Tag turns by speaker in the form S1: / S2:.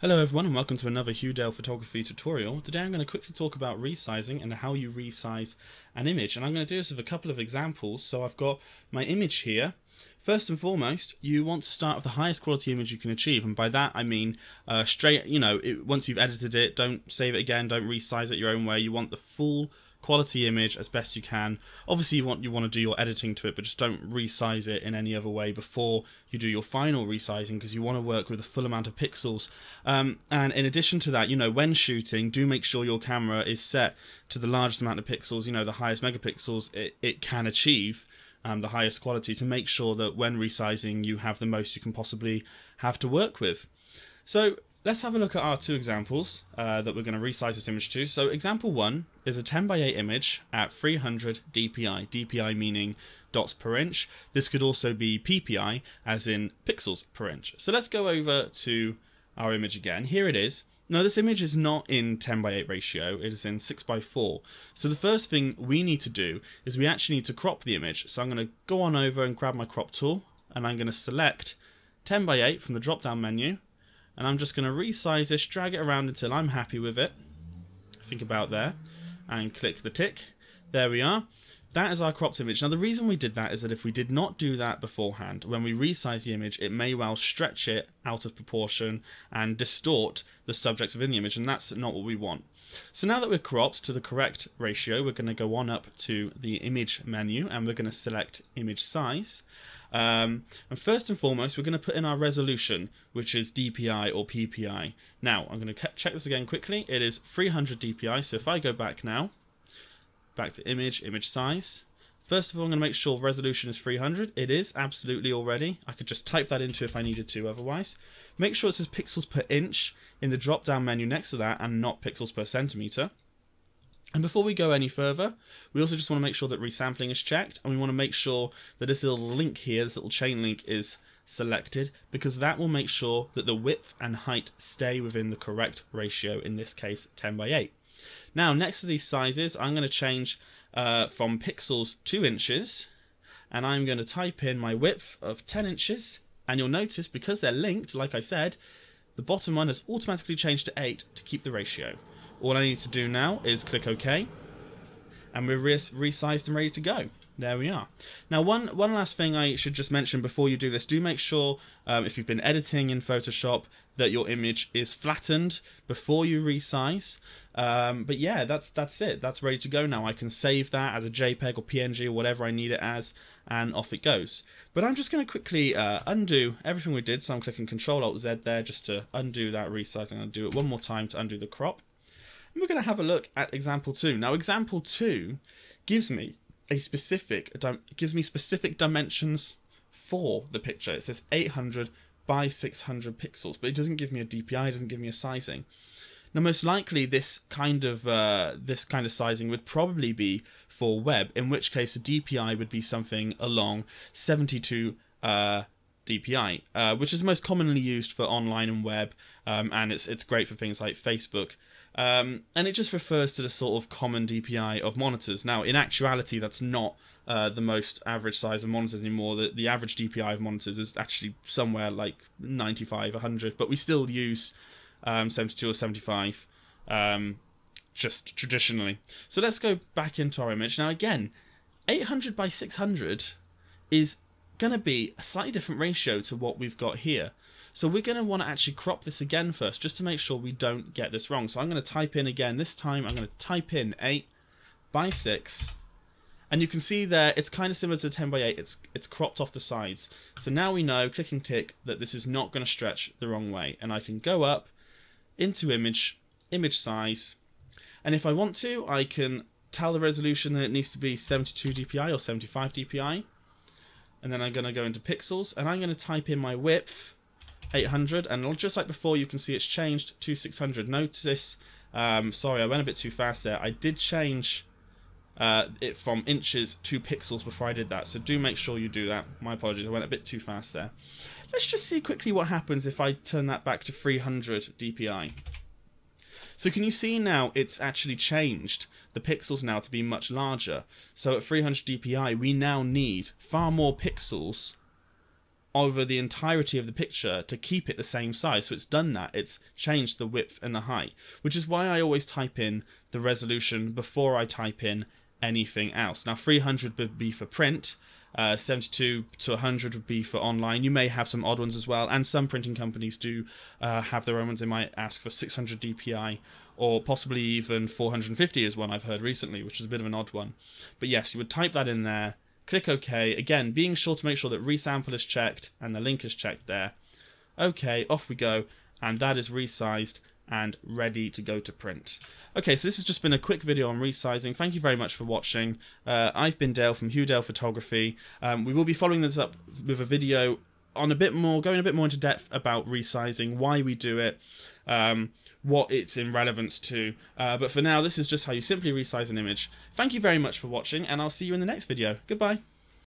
S1: Hello everyone and welcome to another Hughdale photography tutorial. Today I'm going to quickly talk about resizing and how you resize an image, and I'm going to do this with a couple of examples. So I've got my image here. First and foremost, you want to start with the highest quality image you can achieve, and by that I mean straight, once you've edited it, don't save it again, don't resize it your own way. You want the full quality image as best you can. Obviously you want to do your editing to it, but just don't resize it in any other way before you do your final resizing, because you want to work with the full amount of pixels. And in addition to that, when shooting, do make sure your camera is set to the largest amount of pixels, the highest megapixels it can achieve, the highest quality, to make sure that when resizing you have the most you can possibly have to work with. So let's have a look at our two examples that we're going to resize this image to. So example 1 is a 10x8 image at 300 dpi. dpi meaning dots per inch. This could also be ppi, as in pixels per inch. So let's go over to our image again. Here it is. Now this image is not in 10x8 ratio, it is in 6x4. So the first thing we need to do is we actually need to crop the image. So I'm going to go on over and grab my crop tool, and I'm going to select 10x8 from the drop down menu. And I'm just going to resize this, drag it around until I'm happy with it. Think about there. And click the tick. There we are. That is our cropped image. Now the reason we did that is that if we did not do that beforehand, when we resize the image, it may well stretch it out of proportion and distort the subjects within the image, and that's not what we want. So now that we're cropped to the correct ratio, we're going to go on up to the image menu and we're going to select image size. And first and foremost, we're going to put in our resolution, which is DPI or PPI. Now, I'm going to check this again quickly. It is 300 DPI, so if I go back now, back to image size. First of all, I'm going to make sure resolution is 300. It is absolutely already. I could just type that into if I needed to otherwise. Make sure it says pixels per inch in the drop-down menu next to that and not pixels per centimeter. And before we go any further, we also just want to make sure that resampling is checked, and we want to make sure that this little link here, this little chain link, is selected, because that will make sure that the width and height stay within the correct ratio, in this case 10x8. Now next to these sizes, I'm going to change from pixels to inches, and I'm going to type in my width of 10 inches, and you'll notice because they're linked, like I said, the bottom one has automatically changed to 8 to keep the ratio. All I need to do now is click OK, and we're resized and ready to go. There we are. Now one last thing I should just mention before you do this: do make sure if you've been editing in Photoshop that your image is flattened before you resize. But yeah, that's it. That's ready to go now. I can save that as a JPEG or PNG or whatever I need it as, and off it goes. But I'm just going to quickly undo everything we did. So I'm clicking Ctrl-Alt-Z there just to undo that resizing. I'll do it one more time to undo the crop. And we're going to have a look at example 2. Now example 2 gives me specific dimensions for the picture. It says 800 by 600 pixels, but it doesn't give me a DPI, it doesn't give me a sizing. Now most likely this kind of sizing would probably be for web, in which case a DPI would be something along 72 DPI, which is most commonly used for online and web, and it's great for things like Facebook. And it just refers to the sort of common DPI of monitors. Now, in actuality, that's not the most average size of monitors anymore. The average DPI of monitors is actually somewhere like 95, 100, but we still use 72 or 75 just traditionally. So let's go back into our image. Now again, 800 by 600 is going to be a slightly different ratio to what we've got here. So we're going to want to actually crop this again first, just to make sure we don't get this wrong. So I'm going to type in again. This time I'm going to type in 8 by 6. And you can see there, it's kind of similar to 10 by 8. It's cropped off the sides. So now we know, clicking tick, that this is not going to stretch the wrong way. And I can go up into image size. And if I want to, I can tell the resolution that it needs to be 72 dpi or 75 dpi. And then I'm going to go into pixels, and I'm going to type in my width, 800, and just like before, you can see it's changed to 600. Notice, sorry, I went a bit too fast there. I did change it from inches to pixels before I did that, so do make sure you do that. My apologies, I went a bit too fast there. Let's just see quickly what happens if I turn that back to 300 dpi. So can you see now it's actually changed the pixels now to be much larger. So at 300 dpi we now need far more pixels over the entirety of the picture to keep it the same size. So it's done that, it's changed the width and the height, which is why I always type in the resolution before I type in anything else. Now 300 would be for print, 72 to 100 would be for online. You may have some odd ones as well, and some printing companies do have their own ones. They might ask for 600 dpi, or possibly even 450 is one I've heard recently, which is a bit of an odd one. But yes, you would type that in there, click OK, again being sure to make sure that resample is checked and the link is checked there. OK, off we go, and that is resized and ready to go to print. Okay, so this has just been a quick video on resizing. Thank you very much for watching. I've been Dale from Dale Photography. We will be following this up with a video on going a bit more into depth about resizing, why we do it, what it's in relevance to. But for now, this is just how you simply resize an image. Thank you very much for watching, and I'll see you in the next video. Goodbye.